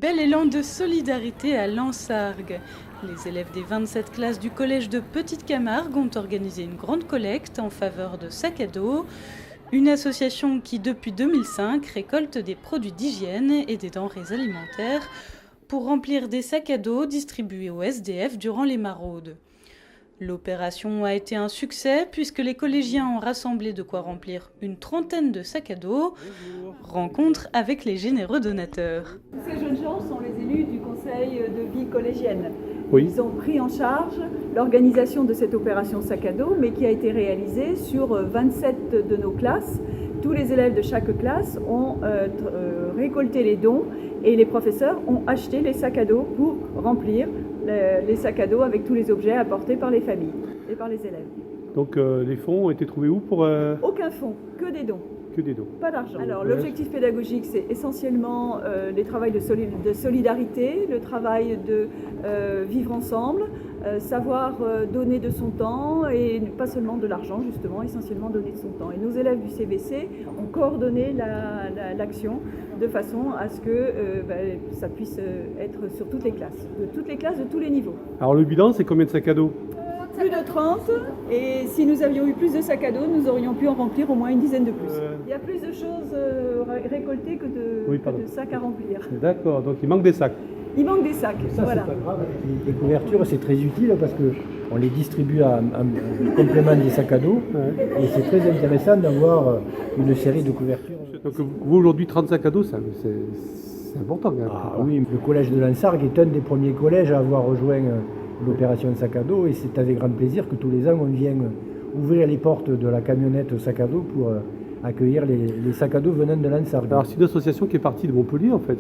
bel élan de solidarité à Lansargues. Les élèves des 27 classes du collège de Petite-Camargue ont organisé une grande collecte en faveur de sacs à dos. Une association qui, depuis 2005, récolte des produits d'hygiène et des denrées alimentaires pour remplir des sacs à dos distribués aux SDF durant les maraudes. L'opération a été un succès puisque les collégiens ont rassemblé de quoi remplir une trentaine de sacs à dos. Rencontre avec les généreux donateurs. Ces jeunes gens sont les élus du conseil de vie collégienne. Oui. Ils ont pris en charge l'organisation de cette opération sac à dos, mais qui a été réalisée sur 27 de nos classes. Tous les élèves de chaque classe ont récolté les dons et les professeurs ont acheté les sacs à dos pour remplir les sacs à dos avec tous les objets apportés par les familles et par les élèves. Donc les fonds ont été trouvés où pour Aucun fonds, que des dons. Que des dons. Pas d'argent. Alors l'objectif pédagogique, c'est essentiellement les travails de solidarité, le travail de vivre ensemble, savoir donner de son temps et pas seulement de l'argent justement, essentiellement donner de son temps. Et nos élèves du CVC ont coordonné l'action de façon à ce que ça puisse être sur toutes les classes, de tous les niveaux. Alors le bilan, c'est combien de sacs à dos ? Plus de 30, et si nous avions eu plus de sacs à dos, nous aurions pu en remplir au moins une dizaine de plus. Il y a plus de choses récoltées que de sacs à remplir. D'accord, donc il manque des sacs. Il manque des sacs, ça, voilà. C'est pas grave. Les couvertures, c'est très utile parce qu'on les distribue en complément des sacs à dos. Et c'est très intéressant d'avoir une série de couvertures. Donc vous, aujourd'hui, 30 sacs à dos, c'est important quand même. Ah oui, le collège de Lansargues est un des premiers collèges à avoir rejoint l'opération sac à dos, et c'est avec grand plaisir que tous les ans on vient ouvrir les portes de la camionnette sac à dos pour accueillir les sacs à dos venant de Lansargues. Alors c'est une association qui est partie de Montpellier en fait.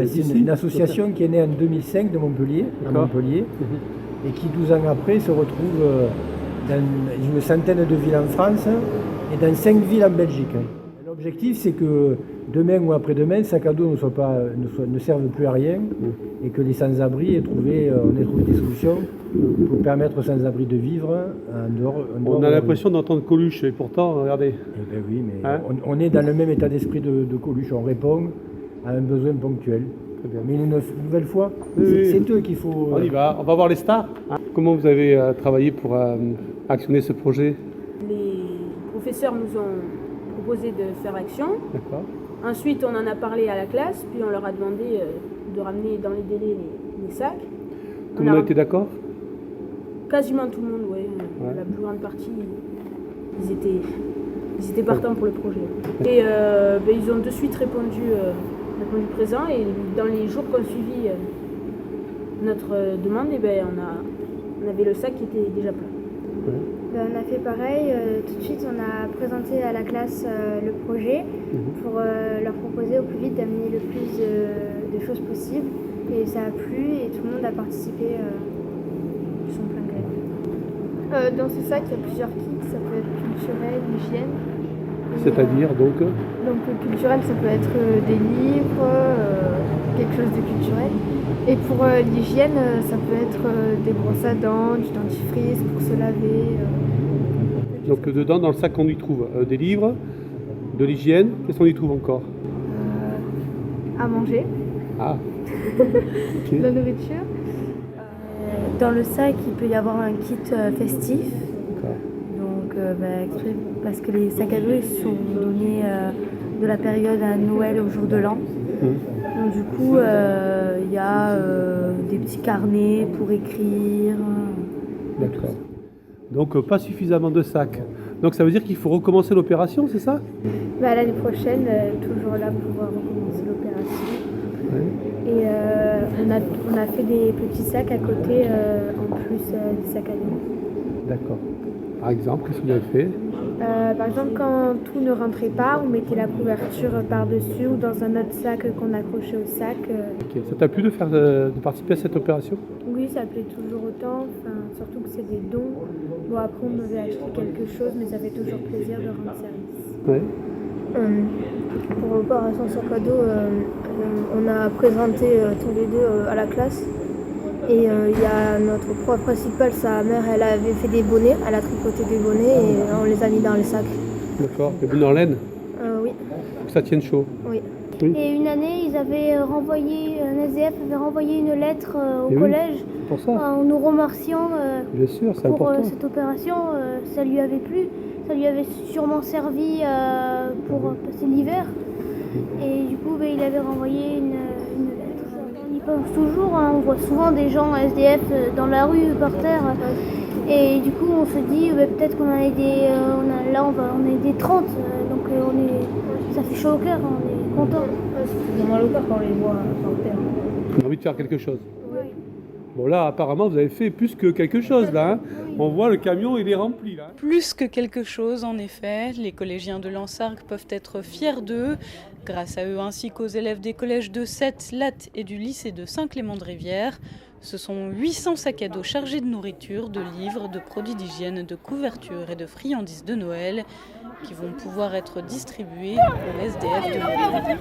C'est une association qui est née en 2005 de Montpellier, à Montpellier, et qui 12 ans après se retrouve dans une centaine de villes en France et dans 5 villes en Belgique. L'objectif, c'est que demain ou après-demain, sac à dos ne servent plus à rien et que les sans-abri on ait trouvé des solutions pour permettre aux sans-abri de vivre en dehors. On a l'impression d'entendre Coluche et pourtant, regardez. Eh bien oui, mais on est dans le même état d'esprit de Coluche. On répond à un besoin ponctuel. Mais une nouvelle fois, c'est eux qu'il faut... On y va, on va voir les stars. Comment vous avez travaillé pour actionner ce projet ? Les professeurs nous ont proposé de faire action. D'accord. Ensuite, on en a parlé à la classe, puis on leur a demandé de ramener dans les délais les sacs. Tout le monde a été d'accord ? Quasiment tout le monde, oui. La plus grande partie, ils étaient partants pour le projet. Et ils ont de suite répondu présent, et dans les jours qui ont suivi notre demande, on avait le sac qui était déjà plein. On a fait pareil, tout de suite on a présenté à la classe le projet pour leur proposer au plus vite d'amener le plus de choses possibles, et ça a plu et tout le monde a participé de son plein gré. Dans ce sac il y a plusieurs kits, ça peut être culturel, hygiène. C'est-à-dire donc culturel ça peut être des livres, quelque chose de culturel. Et pour l'hygiène, ça peut être des brosses à dents, du dentifrice pour se laver. Donc dedans, dans le sac, on y trouve des livres, de l'hygiène. Qu'est-ce qu'on y trouve encore ? À manger. Ah. Okay. La nourriture. Dans le sac, il peut y avoir un kit festif. D'accord. Donc, parce que les sacs à dos ils sont donnés de la période à Noël au jour de l'an. Donc du coup, il y a des petits carnets pour écrire. D'accord. Donc pas suffisamment de sacs. Donc ça veut dire qu'il faut recommencer l'opération, c'est ça ? L'année prochaine, toujours là pour recommencer l'opération. Ouais. Et on a fait des petits sacs à côté, en plus des sacs à dos. D'accord. Par exemple, qu'est-ce que vous avez fait ? Par exemple, quand tout ne rentrait pas, on mettait la couverture par-dessus ou dans un autre sac qu'on accrochait au sac. Okay. Ça t'a plu de participer à cette opération ? Oui, ça plaît toujours autant, surtout que c'est des dons. Bon, après, on devait acheter quelque chose, mais ça fait toujours plaisir de rendre service. Ouais. Pour l'opération sac à dos, on a présenté tous les deux à la classe. Et il y a notre prof principale, sa mère, elle avait fait des bonnets, elle a tricoté des bonnets et on les a mis dans les sacs. D'accord. Les bonnets en laine ? Oui. Pour que ça tienne chaud ? Oui. Oui. Et une année, ils avaient renvoyé, un SDF avait renvoyé une lettre au Et oui, collège c'est pour ça. en nous remerciant Bien sûr, c'est pour important. cette opération. Ça lui avait plu, ça lui avait sûrement servi pour passer l'hiver. Et du coup, il avait renvoyé une lettre. On y pense toujours, hein. On voit souvent des gens SDF dans la rue, par terre. Et du coup, on se dit peut-être qu'on a aidé, on a aidé 30. Donc ça fait chaud au cœur, on est content. C'est vraiment le cas quand on les voit par terre. On a envie de faire quelque chose. Bon là, apparemment, vous avez fait plus que quelque chose là. Hein. On voit le camion, il est rempli là. Plus que quelque chose, en effet, les collégiens de Lansargues peuvent être fiers d'eux. Grâce à eux ainsi qu'aux élèves des collèges de Sète, Latte et du lycée de Saint-Clément-de-Rivière, ce sont 800 sacs à dos chargés de nourriture, de livres, de produits d'hygiène, de couvertures et de friandises de Noël qui vont pouvoir être distribués aux SDF de la ville.